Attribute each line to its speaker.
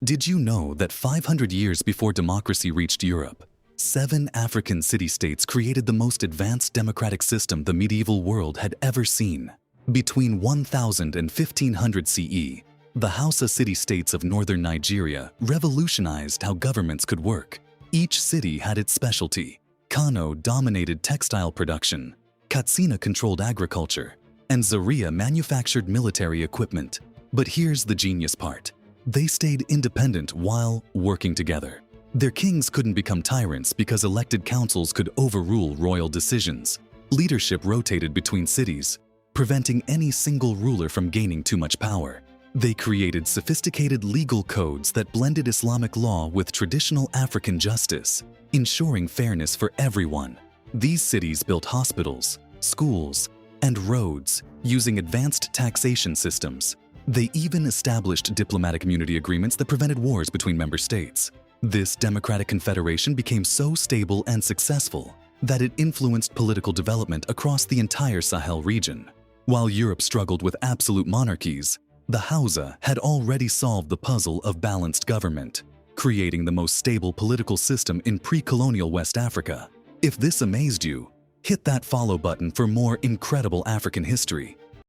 Speaker 1: Did you know that 500 years before democracy reached Europe, 7 African city-states created the most advanced democratic system the medieval world had ever seen? Between 1000 and 1500 CE, the Hausa city-states of northern Nigeria revolutionized how governments could work. Each city had its specialty. Kano dominated textile production, Katsina controlled agriculture, and Zaria manufactured military equipment. But here's the genius part. They stayed independent while working together. Their kings couldn't become tyrants because elected councils could overrule royal decisions. Leadership rotated between cities, preventing any single ruler from gaining too much power. They created sophisticated legal codes that blended Islamic law with traditional African justice, ensuring fairness for everyone. These cities built hospitals, schools, and roads using advanced taxation systems. They even established diplomatic immunity agreements that prevented wars between member states. This democratic confederation became so stable and successful that it influenced political development across the entire Sahel region. While Europe struggled with absolute monarchies, the Hausa had already solved the puzzle of balanced government, creating the most stable political system in pre-colonial West Africa. If this amazed you, hit that follow button for more incredible African history.